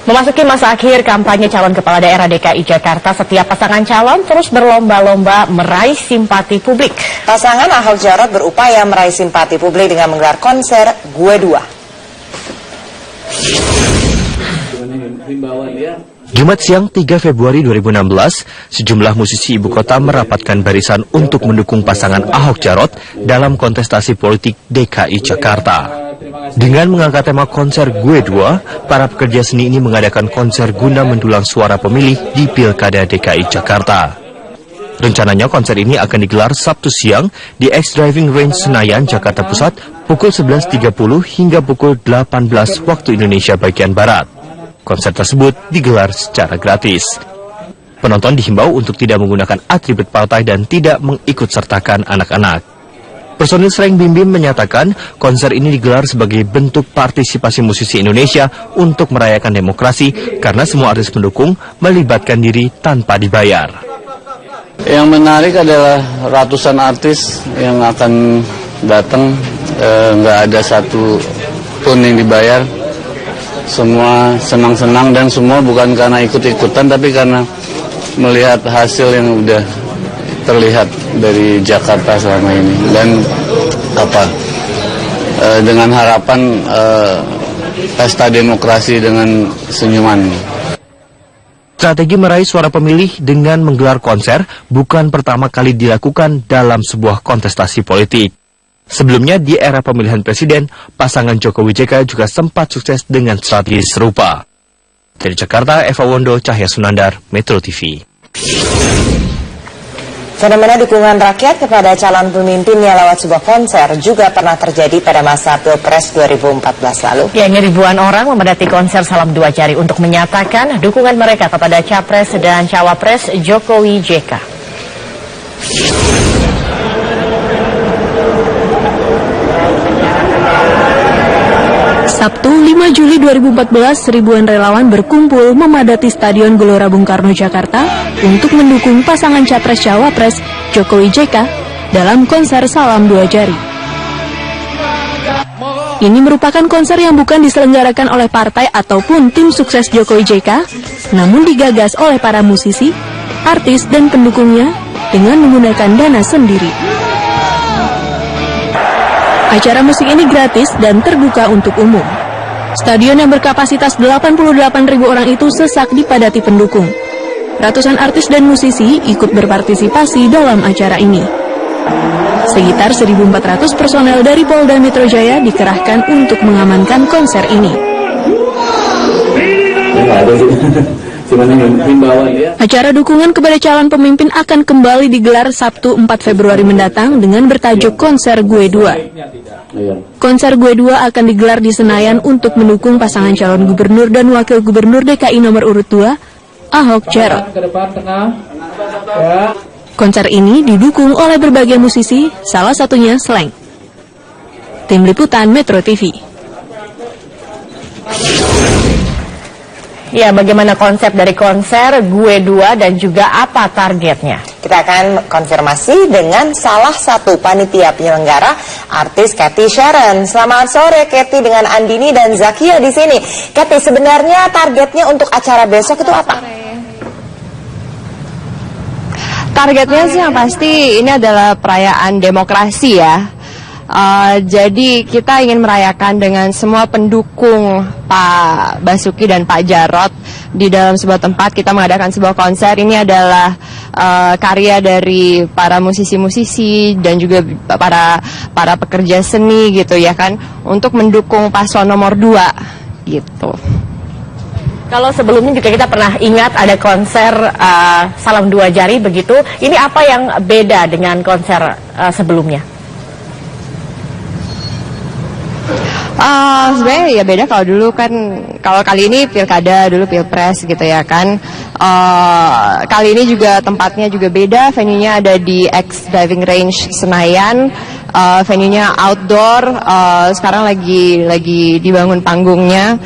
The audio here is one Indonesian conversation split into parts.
Memasuki masa akhir kampanye calon kepala daerah DKI Jakarta, setiap pasangan calon terus berlomba-lomba meraih simpati publik. Pasangan Ahok Jarot berupaya meraih simpati publik dengan menggelar konser Gue Dua. Jumat siang 3 Februari 2016, sejumlah musisi ibu kota merapatkan barisan untuk mendukung pasangan Ahok Jarot dalam kontestasi politik DKI Jakarta. Dengan mengangkat tema konser Gue Dua, para pekerja seni ini mengadakan konser guna mendulang suara pemilih di Pilkada DKI Jakarta. Rencananya konser ini akan digelar Sabtu siang di X Driving Range Senayan, Jakarta Pusat, pukul 11.30 hingga pukul 18 waktu Indonesia bagian Barat. Konser tersebut digelar secara gratis. Penonton dihimbau untuk tidak menggunakan atribut partai dan tidak mengikutsertakan anak-anak. Personil Sreng Bim Bim menyatakan konser ini digelar sebagai bentuk partisipasi musisi Indonesia untuk merayakan demokrasi karena semua artis pendukung melibatkan diri tanpa dibayar. Yang menarik adalah ratusan artis yang akan datang, nggak ada satu pun yang dibayar. Semua senang-senang dan semua bukan karena ikut-ikutan tapi karena melihat hasil yang udah terlihat dari Jakarta selama ini dan dengan harapan pesta demokrasi dengan senyuman. Strategi meraih suara pemilih dengan menggelar konser bukan pertama kali dilakukan dalam sebuah kontestasi politik. Sebelumnya di era pemilihan presiden, pasangan Jokowi JK juga sempat sukses dengan strategi serupa. Dari Jakarta, Eva Wondo, Cahya Sunandar, Metro TV. Fenomena dukungan rakyat kepada calon pemimpinnya lewat sebuah konser juga pernah terjadi pada masa Pilpres 2014 lalu. Ya, ribuan orang memadati konser Salam Dua Jari untuk menyatakan dukungan mereka kepada Capres dan Cawapres Jokowi JK. Sabtu 5 Juli 2014, ribuan relawan berkumpul memadati Stadion Gelora Bung Karno, Jakarta untuk mendukung pasangan Capres-Cawapres Jokowi JK dalam konser Salam Dua Jari. Ini merupakan konser yang bukan diselenggarakan oleh partai ataupun tim sukses Jokowi JK, namun digagas oleh para musisi, artis, dan pendukungnya dengan menggunakan dana sendiri. Acara musik ini gratis dan terbuka untuk umum. Stadion yang berkapasitas 88.000 orang itu sesak dipadati pendukung. Ratusan artis dan musisi ikut berpartisipasi dalam acara ini. Sekitar 1.400 personel dari Polda Metro Jaya dikerahkan untuk mengamankan konser ini. Acara dukungan kepada calon pemimpin akan kembali digelar Sabtu 4 Februari mendatang dengan bertajuk Konser Gue Dua. Konser Gue Dua akan digelar di Senayan untuk mendukung pasangan calon gubernur dan wakil gubernur DKI nomor urut 2, Ahok Jarot. Konser ini didukung oleh berbagai musisi, salah satunya Slank. Tim Liputan Metro TV. Ya, bagaimana konsep dari konser Gue Dua dan juga apa targetnya? Kita akan konfirmasi dengan salah satu panitia penyelenggara, artis Cathy Sharon. Selamat sore Cathy dengan Andini dan Zakia di sini. Cathy, sebenarnya targetnya untuk acara besok itu apa? Targetnya sih yang pasti ini adalah perayaan demokrasi ya. Jadi kita ingin merayakan dengan semua pendukung Pak Basuki dan Pak Jarot di dalam sebuah tempat. Kita mengadakan sebuah konser. Ini adalah karya dari para musisi-musisi dan juga para pekerja seni gitu ya kan, untuk mendukung paslon nomor 2 gitu. Kalau sebelumnya juga kita pernah ingat ada konser Salam Dua Jari begitu. Ini apa yang beda dengan konser sebelumnya? Sebenarnya ya beda. Kalau dulu kan, kalau kali ini pilkada, dulu pilpres gitu ya kan. Kali ini juga tempatnya juga beda, venue-nya ada di X Driving Range Senayan. venue-nya outdoor, sekarang lagi dibangun panggungnya.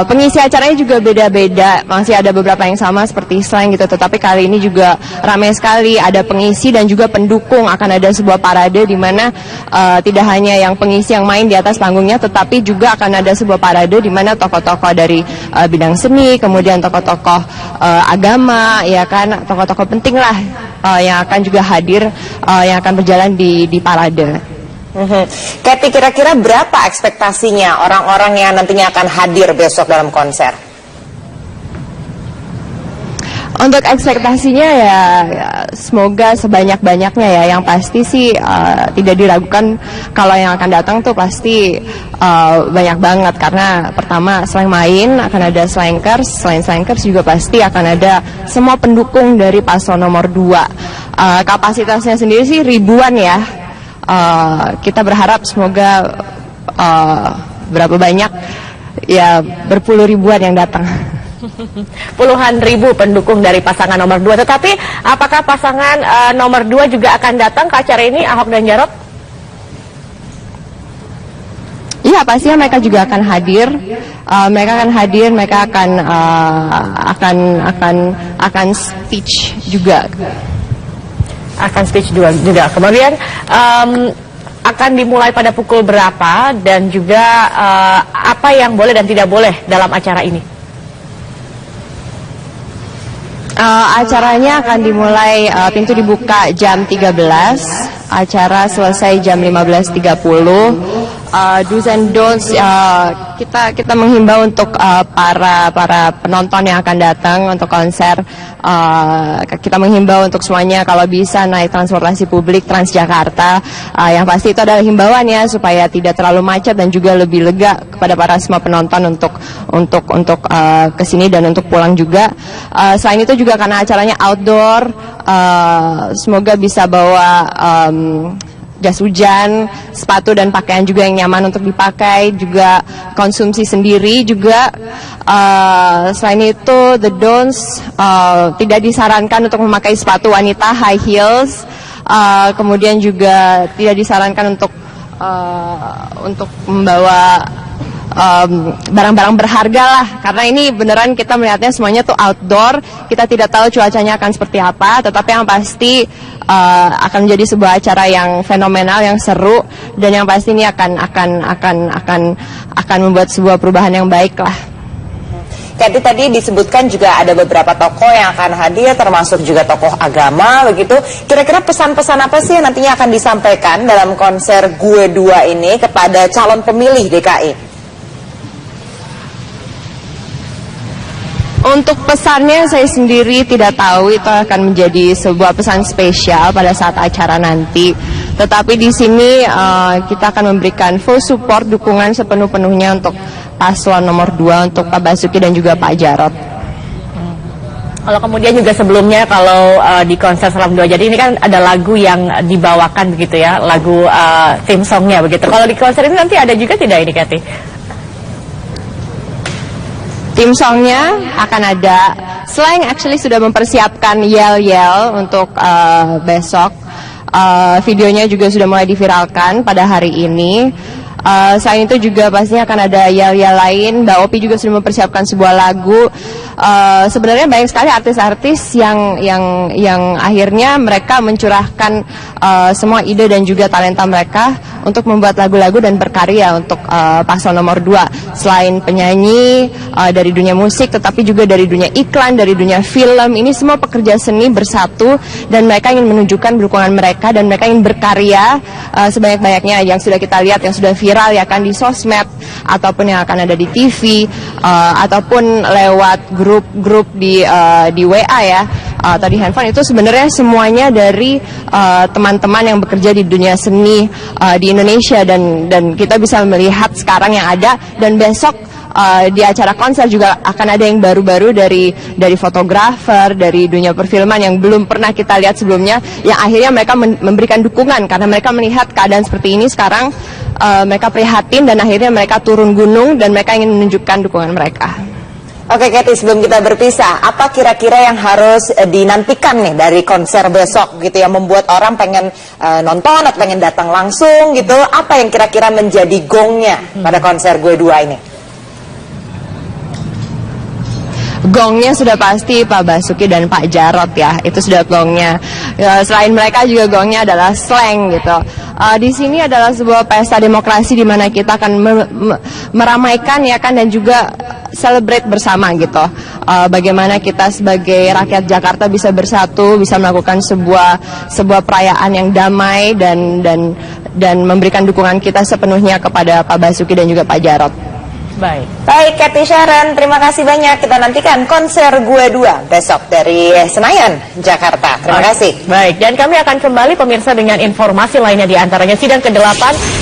Pengisi acaranya juga beda-beda, masih ada beberapa yang sama seperti slang gitu, tetapi kali ini juga ramai sekali, ada pengisi dan juga pendukung. Akan ada sebuah parade di mana tidak hanya yang pengisi yang main di atas panggungnya, tetapi juga akan ada sebuah parade di mana tokoh-tokoh dari bidang seni, kemudian tokoh-tokoh agama, ya kan, tokoh-tokoh penting lah yang akan juga hadir, yang akan berjalan di parade. Kathy, kira-kira berapa ekspektasinya orang-orang yang nantinya akan hadir besok dalam konser? Untuk ekspektasinya ya semoga sebanyak-banyaknya ya. Yang pasti sih tidak diragukan kalau yang akan datang tuh pasti banyak banget. Karena pertama selain main akan ada slankers, selain slankers juga pasti akan ada semua pendukung dari paslon nomor 2. Kapasitasnya sendiri sih ribuan ya. Kita berharap semoga berapa banyak ya, berpuluh ribuan yang datang. Puluhan ribu pendukung dari pasangan nomor 2. Tetapi apakah pasangan nomor 2 juga akan datang ke acara ini, Ahok dan Jarot? Iya, pastinya mereka juga akan hadir. Mereka akan hadir, mereka akan speech juga. Akan speech juga. Kemudian akan dimulai pada pukul berapa dan juga apa yang boleh dan tidak boleh dalam acara ini? Acaranya akan dimulai, pintu dibuka jam 13, acara selesai jam 15.30. Do's and don'ts, kita menghimbau untuk para penonton yang akan datang untuk konser. Kita menghimbau untuk semuanya kalau bisa naik transportasi publik Transjakarta. Yang pasti itu adalah himbauan ya, supaya tidak terlalu macet dan juga lebih lega kepada para semua penonton untuk kesini dan untuk pulang juga. Selain itu juga karena acaranya outdoor, semoga bisa bawa jas hujan, sepatu dan pakaian juga yang nyaman untuk dipakai, juga konsumsi sendiri juga. Selain itu, the don'ts, tidak disarankan untuk memakai sepatu wanita high heels, kemudian juga tidak disarankan untuk membawa barang-barang berharga lah, karena ini beneran kita melihatnya semuanya tuh outdoor, kita tidak tahu cuacanya akan seperti apa, tetapi yang pasti akan menjadi sebuah acara yang fenomenal, yang seru, dan yang pasti ini akan membuat sebuah perubahan yang baik lah. Kathy, tadi disebutkan juga ada beberapa tokoh yang akan hadir, termasuk juga tokoh agama, begitu. Kira-kira pesan-pesan apa sih yang nantinya akan disampaikan dalam konser Gue 2 ini kepada calon pemilih DKI? Untuk pesannya saya sendiri tidak tahu itu akan menjadi sebuah pesan spesial pada saat acara nanti. Tetapi di sini kita akan memberikan full support, dukungan sepenuh-penuhnya untuk paslon nomor 2, untuk Pak Basuki dan juga Pak Jarot. Kalau kemudian juga sebelumnya kalau di konser Salam 2 Jari ini kan ada lagu yang dibawakan begitu ya, lagu theme songnya begitu. Kalau di konser ini nanti ada juga tidak ini, Kathy? Tim songnya akan ada. Slang actually sudah mempersiapkan yel-yel untuk besok. Videonya juga sudah mulai diviralkan pada hari ini. Selain itu juga pastinya akan ada yel-yel lain. Mbak Opi juga sudah mempersiapkan sebuah lagu. Sebenarnya banyak sekali artis-artis yang akhirnya mereka mencurahkan semua ide dan juga talenta mereka untuk membuat lagu-lagu dan berkarya untuk paslon nomor 2. Selain penyanyi dari dunia musik, tetapi juga dari dunia iklan, dari dunia film, ini semua pekerja seni bersatu dan mereka ingin menunjukkan dukungan mereka dan mereka ingin berkarya sebanyak-banyaknya yang sudah kita lihat, yang sudah viral ya kan di sosmed ataupun yang akan ada di TV ataupun lewat grup-grup di WA ya atau di handphone. Itu sebenarnya semuanya dari teman-teman yang bekerja di dunia seni di Indonesia dan kita bisa melihat sekarang yang ada, dan besok di acara konser juga akan ada yang baru-baru dari fotografer, dari dunia perfilman yang belum pernah kita lihat sebelumnya, yang akhirnya mereka memberikan dukungan karena mereka melihat keadaan seperti ini sekarang. Mereka prihatin dan akhirnya mereka turun gunung dan mereka ingin menunjukkan dukungan mereka. Oke Kathy, sebelum kita berpisah, apa kira-kira yang harus dinantikan nih dari konser besok gitu yang membuat orang pengen nonton atau pengen datang langsung gitu? Apa yang kira-kira menjadi gongnya pada konser Gue Dua ini? Gongnya sudah pasti Pak Basuki dan Pak Jarot ya, itu sudah gongnya. Selain mereka juga gongnya adalah slang gitu. Di sini adalah sebuah pesta demokrasi di mana kita akan meramaikan ya kan dan juga celebrate bersama gitu. Bagaimana kita sebagai rakyat Jakarta bisa bersatu, bisa melakukan sebuah perayaan yang damai dan memberikan dukungan kita sepenuhnya kepada Pak Basuki dan juga Pak Jarot. Baik, Kathy Sharon, terima kasih banyak. Kita nantikan konser Gue Dua besok dari Senayan, Jakarta. Terima kasih. Baik, dan kami akan kembali pemirsa dengan informasi lainnya, di antaranya sidang ke-8